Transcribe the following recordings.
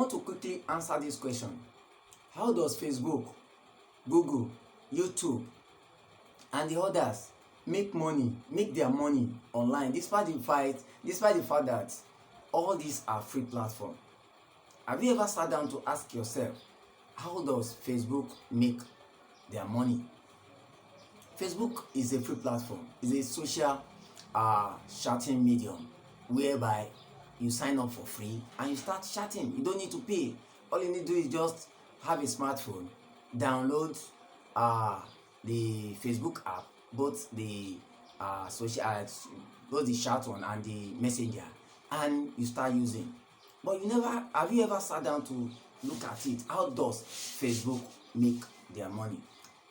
want to quickly answer this question. How does Facebook, Google, YouTube, and the others make their money online despite the fact that all these are free platforms? Have you ever sat down to ask yourself, how does Facebook make their money? Facebook is a free platform. It's a social chatting medium whereby you sign up for free and you start chatting. You don't need to pay. All you need to do is just have a smartphone, download the Facebook app, both the both the chat one and the messenger, and you start using. But have you ever sat down to look at it? How does Facebook make their money?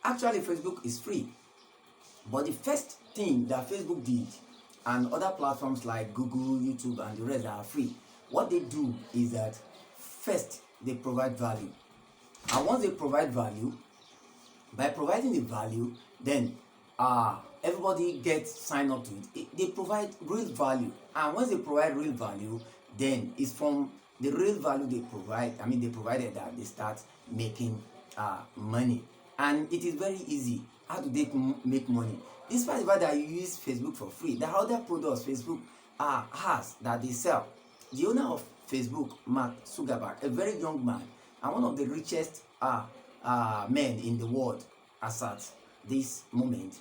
Actually, Facebook is free. But the first thing that Facebook did, and other platforms like Google, YouTube, and the rest that are free, what they do is that first they provide value. And once they provide value, by providing the value, then everybody gets signed up to it. They provide real value. And once they provide real value, then it's from the real value they provided that they start making money. And it is very easy. How do they make money? Despite the fact that you use Facebook for free, there are other products Facebook has that they sell. The owner of Facebook, Mark Zuckerberg, a very young man and one of the richest men in the world as at this moment,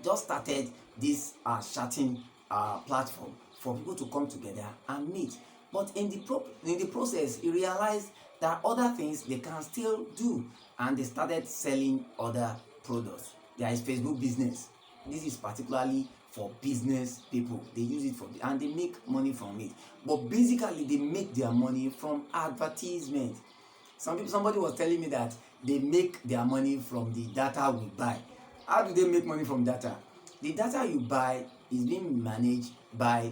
just started this chatting platform for people to come together and meet. But in the process, he realized there are other things they can still do, and they started selling other products. There is Facebook business. This is particularly for business people. They use it and they make money from it. But basically, they make their money from advertisement. Somebody was telling me that they make their money from the data we buy. How do they make money from data? The data you buy is being managed by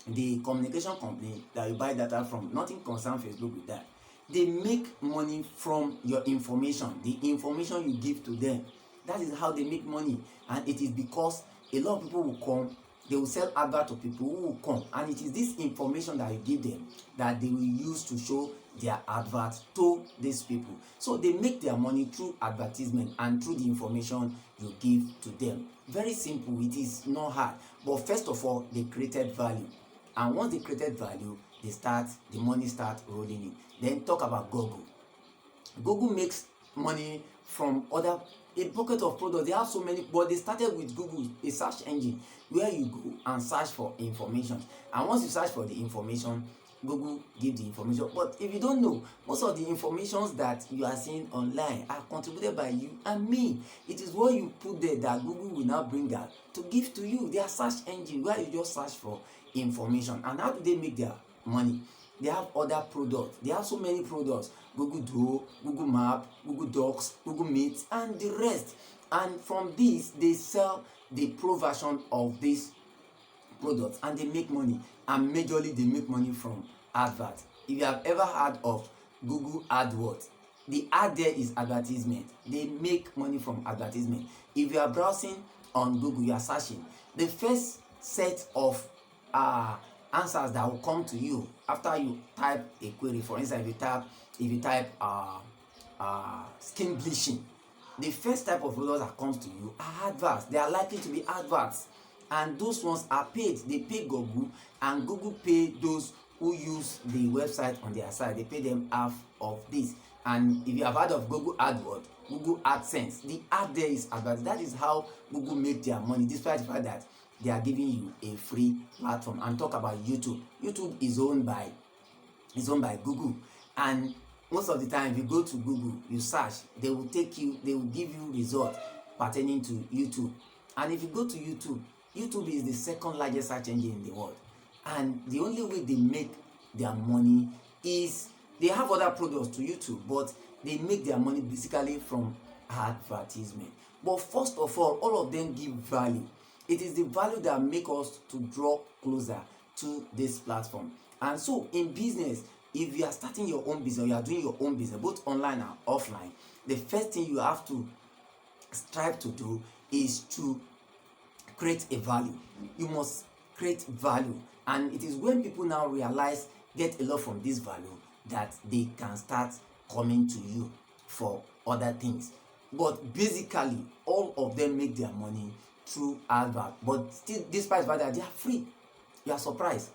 the communication company that you buy data from. Nothing concerns Facebook with that. They make money from your information, the information you give to them. That is how they make money. And it is because a lot of people will come, they will sell advert to people who will come, and it is this information that you give them that they will use to show their advert to these people. So they make their money through advertisement and through the information you give to them. Very simple. It is not hard. But first of all, they created value. And once they created value, the money starts rolling in. Then talk about Google. Google makes money from a bucket of products. They have so many, but they started with Google, a search engine where you go and search for information. And once you search for the information, Google gives the information. But if you don't know, most of the informations that you are seeing online are contributed by you and me. It is what you put there that Google will now bring out to give to you. They are search engine where you just search for information. And how do they make their money? They have other products. They have so many products. Google Duo, Google Map, Google Docs, Google Meet, and the rest. And from this, they sell the pro version of this product and they make money. And majorly, they make money from adverts. If you have ever heard of Google AdWords, the ad there is advertisement. They make money from advertisement. If you are browsing on Google, you are searching, the first set of answers that will come to you after you type a query. For instance, if you type skin bleaching, the first type of products that comes to you are adverts. They are likely to be adverts, and those ones are paid. They pay Google, and Google pay those who use the website on their side. They pay them half of this. And if you have heard of Google AdWords, Google AdSense, the ad there is adverts. That is how Google make their money, despite the fact that they are giving you a free platform. And talk about YouTube. YouTube is owned by Google, and most of the time, if you go to Google, you search, they will give you results pertaining to YouTube. And if you go to YouTube, YouTube is the second largest search engine in the world. And the only way they make their money is they have other products to YouTube, but they make their money basically from advertisement. But first of all of them give value. It is the value that make us to draw closer to this platform. And so in business, if you are starting your own business, you are doing your own business, both online and offline, the first thing you have to strive to do is to create a value. You must create value. And it is when people now get a lot from this value, that they can start coming to you for other things. But basically all of them make their money through advert, but still despite that they are free. You are surprised.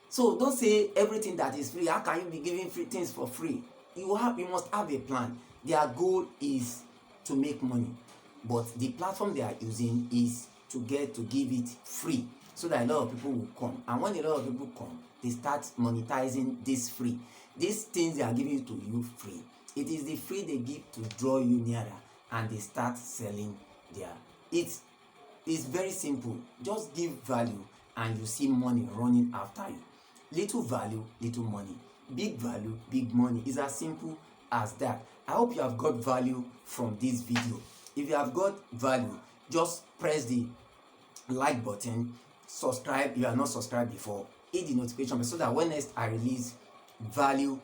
So don't say everything that is free. How can you be giving free things for free? You must have a plan. Their goal is to make money, but the platform they are using is to give it free, so that a lot of people will come. And when a lot of people come, they start monetizing this free. These things they are giving to you free. It is the free they give to draw you nearer, and they start selling their. It's very simple. Just give value and you see money running after you. Little value, little money. Big value, big money. It's as simple as that. I hope you have got value from this video. If you have got value, just press the like button, subscribe if you are not subscribed before, hit the notification bell so that when next I release value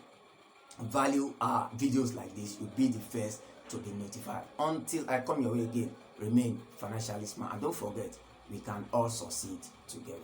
videos like this, you'll be the first to be notified. Until I come your way again, remain financially smart, and don't forget, we can all succeed together.